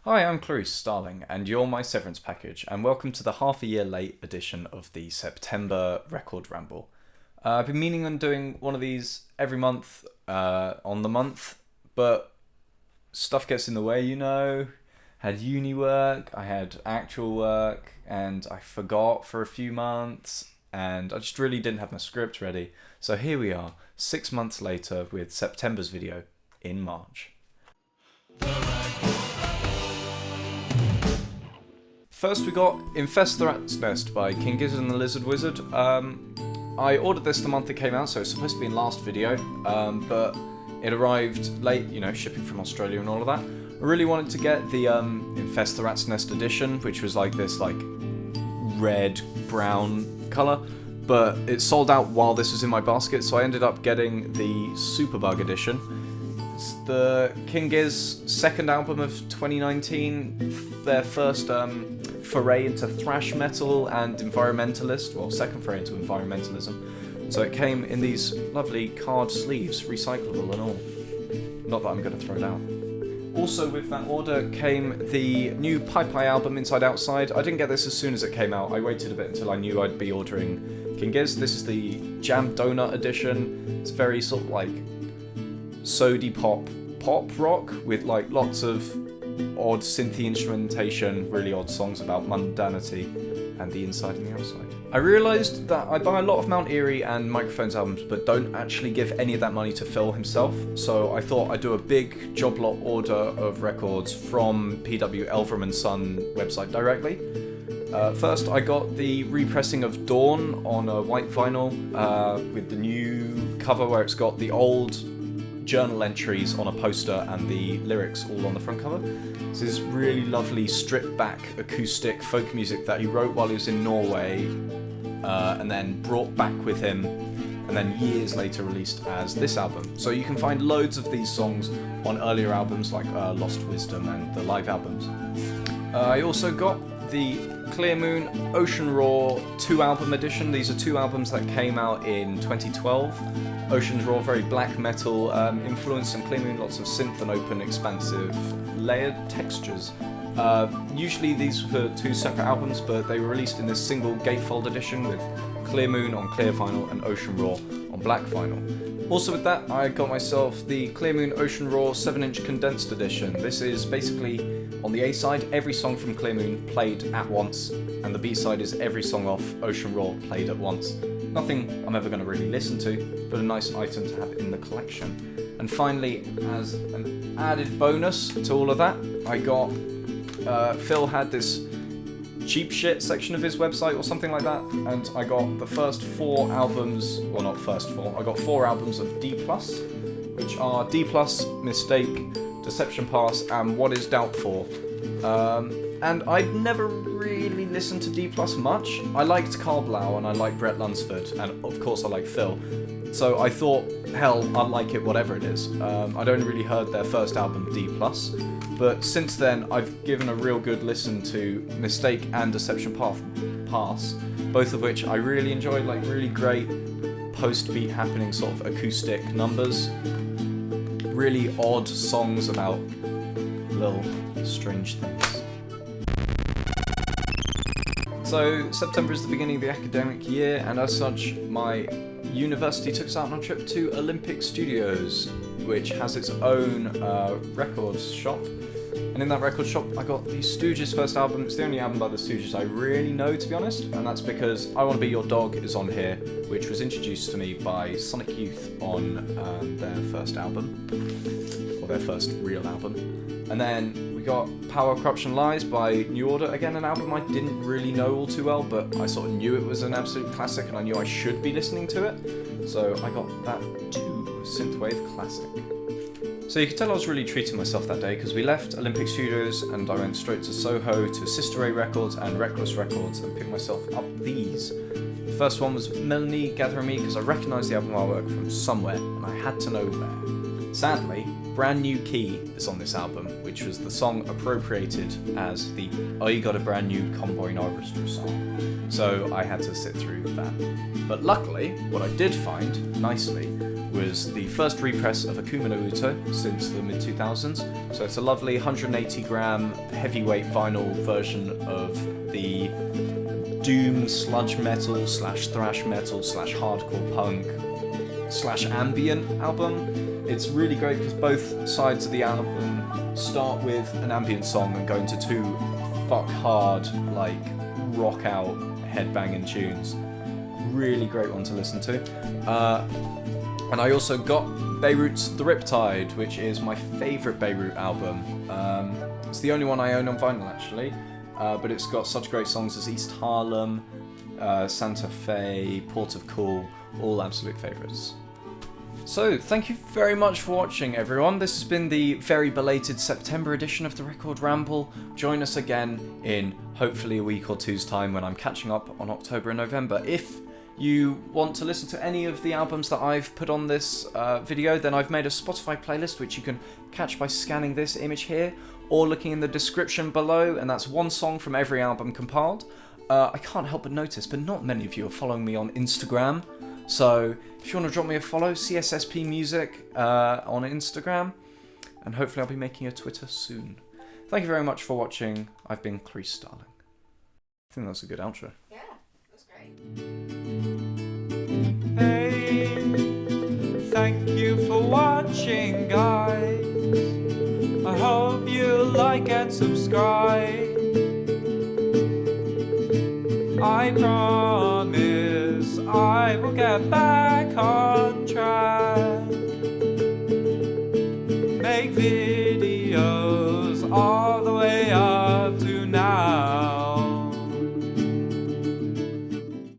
Hi, I'm Clarise Starling, and you're my severance package, and welcome to the half-a-year late edition of the September record ramble. I've been meaning on doing one of these every month on the month, but stuff gets in the way, you know. Had uni work, I had actual work, and I forgot for a few months, and I just really didn't have my script ready. So here we are, 6 months later, with September's video in March. First we got Infest the Rat's Nest by Gizzard and the Lizard Wizard. I ordered this the month it came out, so it's supposed to be in last video, but it arrived late, you know, shipping from Australia and all of that. I really wanted to get the Infest the Rat's Nest edition, which was like this red, brown colour, but it sold out while this was in my basket, so I ended up getting the Superbug edition. It's the Gizzard's second album of 2019, their first foray into thrash metal and environmentalist, well, second foray into environmentalism. So it came in these lovely card sleeves, recyclable and all. Not that I'm going to throw it out. Also with that order came the new Pipe album, Inside Outside. I didn't get this as soon as it came out. I waited a bit until I knew I'd be ordering Gizzard. This is the Jam Donut edition. It's very sort of like sody pop rock with like lots of odd synthy instrumentation, really odd songs about mundanity and the inside and the outside. I realised that I buy a lot of Mount Eerie and Microphones albums but don't actually give any of that money to Phil himself, so I thought I'd do a big job lot order of records from PW Elverum and Son website directly. First I got the repressing of Dawn on a white vinyl with the new cover where it's got the old journal entries on a poster and the lyrics all on the front cover. This is really lovely stripped back acoustic folk music that he wrote while he was in Norway and then brought back with him and then years later released as this album. So you can find loads of these songs on earlier albums like Lost Wisdom and the live albums. I also got the Clear Moon Ocean Roar 2 album edition. These are 2 albums that came out in 2012. Ocean's Roar, very black metal influence, and Clear Moon, lots of synth and open, expansive, layered textures. Usually these were 2 separate albums, but they were released in this single gatefold edition with Clear Moon on clear vinyl and Ocean Roar on black vinyl. Also with that, I got myself the Clear Moon Ocean Roar 7-inch condensed edition. This is basically, on the A-side, every song from Clear Moon played at once, and the B-side is every song off Ocean Roar played at once. Nothing I'm ever going to really listen to, but a nice item to have in the collection. And finally, as an added bonus to all of that, I got, Phil had this cheap shit section of his website or something like that, and I got the first 4 albums, well not first 4, I got 4 albums of D+, which are D+, Mistake, Deception Pass, and What Is Doubt For. And I'd never really listened to D+ much. I liked Carl Blau and I liked Brett Lunsford, and of course I like Phil. So I thought, hell, I'll like it whatever it is. I'd only really heard their first album, D+, but since then I've given a real good listen to Mistake and Deception Pass, both of which I really enjoyed, like really great post-beat happening sort of acoustic numbers. Really odd songs about little strange things. So September is the beginning of the academic year, and as such my university took us out on a trip to Olympic Studios, which has its own records shop. And in that record shop I got the Stooges' first album. It's the only album by the Stooges I really know, to be honest, and that's because I Wanna Be Your Dog is on here, which was introduced to me by Sonic Youth on their first album, or their first real album. And then we got Power, Corruption, Lies by New Order, again an album I didn't really know all too well, but I sort of knew it was an absolute classic and I knew I should be listening to it, so I got that too, synthwave classic. So you could tell I was really treating myself that day, because we left Olympic Studios and I went straight to Soho to Sister Ray Records and Reckless Records and picked myself up these. The first one was Melanie Gathering Me, because I recognised the album artwork from somewhere and I had to know where. Sadly, Brand New Key is on this album, which was the song appropriated as the Oh You Got a Brand New Convoy Orchestra song, so I had to sit through that. But luckily, what I did find, nicely, was the first repress of Akuma no Uto since the mid-2000s. So it's a lovely 180-gram heavyweight vinyl version of the doom sludge metal slash thrash metal slash hardcore punk slash ambient album. It's really great because both sides of the album start with an ambient song and go into two fuck hard, like, rock out headbanging tunes. Really great one to listen to. And I also got Beirut's The Riptide, which is my favourite Beirut album. It's the only one I own on vinyl, actually. But it's got such great songs as East Harlem, Santa Fe, Port of Call, all absolute favourites. So, thank you very much for watching, everyone. This has been the very belated September edition of the Record Ramble. Join us again in hopefully a week or two's time when I'm catching up on October and November. If you want to listen to any of the albums that I've put on this video, then I've made a Spotify playlist which you can catch by scanning this image here or looking in the description below, and that's one song from every album compiled. I can't help but notice, but not many of you are following me on Instagram. So if you want to drop me a follow, CSSP Music on Instagram, and hopefully I'll be making a Twitter soon. Thank you very much for watching. I've been Clarise Starling. I think that's a good outro. Yeah, that's great. Hey, thank you for watching, guys. I hope you like and subscribe. I promise I will get back on track.